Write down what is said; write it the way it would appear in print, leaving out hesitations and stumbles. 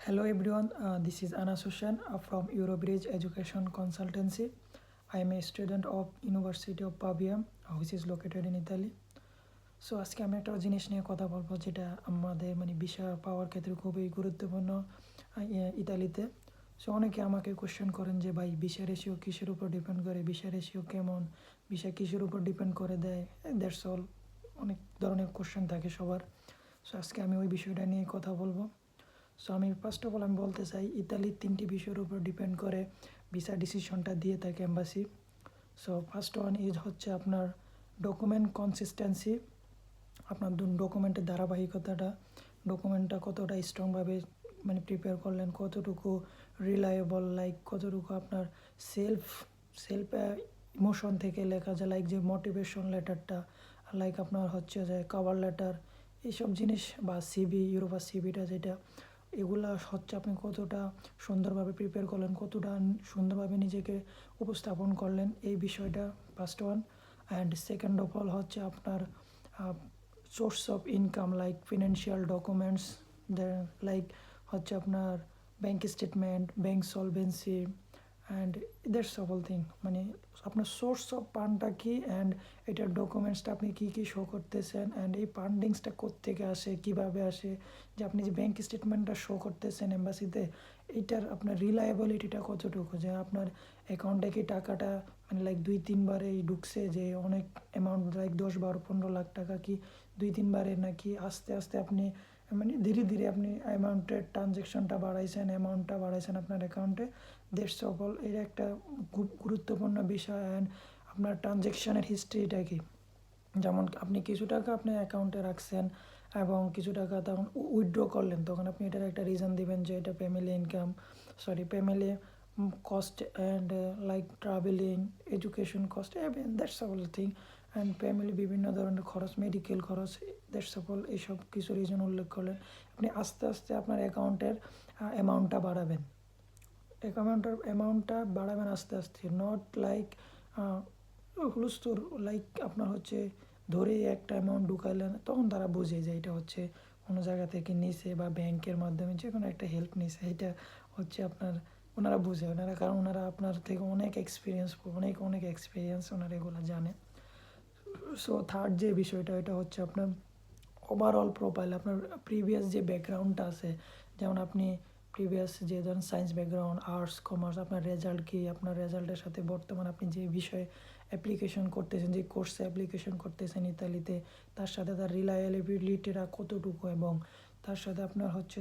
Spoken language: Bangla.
Hello everyone, this is Anas Hussain from Eurobridge Education Consultancy. I am a student of University of Pavia, which is located in Italy. So আজকে আমি একটা জিনিস নিয়ে কথা বলবো যেটা আমাদের ভিসা পাওয়ার ক্ষেত্রে খুবই গুরুত্বপূর্ণ ইতালিতে। সো অনেকে আমাকে কোশ্চেন করেন যে ভাই ভিসা রেশিও কিসের উপর ডিপেন্ড করে, ভিসা রেশিও কেমন, ভিসা কিসের উপর ডিপেন্ড করে দেয়, দ্যাটস অল। অনেক ধরনের কোশ্চেন থাকে সবার। সো আজকে আমি ওই বিষয়টা নিয়ে কথা বলবো। সো আমি ফার্স্ট অফ অল আমি বলতে চাই ইতালির 3টি বিষয়ের উপর ডিপেন্ড করে ভিসা ডিসিশনটা দিয়ে থাকে embassy. So first one is হচ্ছে আপনার ডকুমেন্ট কনসিস্টেন্সি, আপনার ডকুমেন্টের ধারাবাহিকতাটা, ডকুমেন্টটা কতটা স্ট্রংভাবে প্রিপেয়ার করলেন, কতটুকু রিলায়েবল, লাইক কতটুকু আপনার সেলফ সেলফ ইমোশন থেকে লেখা যায়, লাইক যে মোটিভেশন লেটারটা, লাইক আপনার হচ্ছে যে কভার লেটার, এইসব জিনিস, বা সিবি, ইউরোপা সিবিটা যেটা, এগুলা হচ্ছে আপনি কতটা সুন্দরভাবে প্রিপেয়ার করলেন, কতটা সুন্দরভাবে নিজেকে উপস্থাপন করলেন, এই বিষয়টা first one. And second of all হচ্ছে আপনার source of income, like financial documents, like হচ্ছে আপনার bank statement, bank solvency, and that's সকল থিং। আপনার সোর্স অফ ফান্ডটা কী, অ্যান্ড এটার ডকুমেন্টসটা আপনি কী কী শো করতেছেন, অ্যান্ড এই ফান্ডিংসটা কোত্থেকে আসে, কীভাবে আসে, যে আপনি যে ব্যাঙ্ক স্টেটমেন্টটা শো করতেছেন এম্বাসিতে, এইটার আপনার রিলায়েবিলিটিটা কতটুকু, যে আপনার অ্যাকাউন্টে কি টাকাটা লাইক 2-3বারেই ঢুকছে, যে অনেক অ্যামাউন্ট লাইক 10-12-15 লাখ টাকা কি 2-3বারে, নাকি আস্তে আস্তে আপনি ধীরে ধীরে আপনি অ্যামাউন্টের ট্রানজ্যাকশনটা বাড়াইছেন, অ্যামাউন্টটা বাড়াইছেন আপনার অ্যাকাউন্টে। দ্যাটস অল, এটা একটা খুব গুরুত্বপূর্ণ বিষয়। অ্যান্ড আপনার ট্রানজ্যাকশানের হিস্ট্রিটা কি, যেমন আপনি কিছু টাকা আপনি অ্যাকাউন্টে রাখছেন এবং কিছু টাকা তখন উইথড্র করলেন, তখন আপনি এটার একটা রিজন দিবেন যে এটা family income, family cost, and like travelling, education cost, that's all thing. And family বিভিন্ন ধরনের খরচ, মেডিকেল খরচ, দ্যাটস অল, এইসব কিছু রিজন উল্লেখ করলেন। আপনি আস্তে আস্তে আপনার অ্যাকাউন্টের অ্যামাউন্টটা বাড়াবেন, অ্যামাউন্টটা বাড়াবেন আস্তে আস্তে, নট লাইক হুলস্থুল, লাইক আপনার হচ্ছে ধরেই একটা অ্যামাউন্ট ঢুকাইলেন, তখন তারা বোঝে যে এটা হচ্ছে কোনো জায়গা থেকে নিছে বা ব্যাংকের মাধ্যমে যে কোনো একটা হেল্প নিছে, এটা হচ্ছে আপনার, ওনারা বুঝে, কারণ ওনারা আপনার থেকে অনেক এক্সপিরিয়েন্স, অনেক এক্সপিরিয়েন্স, ওনারা এগুলো জানে। সো থার্ড যে বিষয়টা, এটা হচ্ছে আপনার ওভারঅল প্রোফাইল, আপনার প্রিভিয়াস যে ব্যাকগ্রাউন্ডটা আছে, যেমন আপনি প্রিভিয়াস যে ধরেন সায়েন্স ব্যাকগ্রাউন্ড, আর্টস, কমার্স, আপনার রেজাল্ট কী, আপনার রেজাল্টের সাথে বর্তমান আপনি যে বিষয়ে অ্যাপ্লিকেশন করতেছেন, যে কোর্সে অ্যাপ্লিকেশন করতেছেন ইতালিতে, তার সাথে তার রিলায়েবিলিটিটা কতটুকু, এবং তার সাথে আপনার হচ্ছে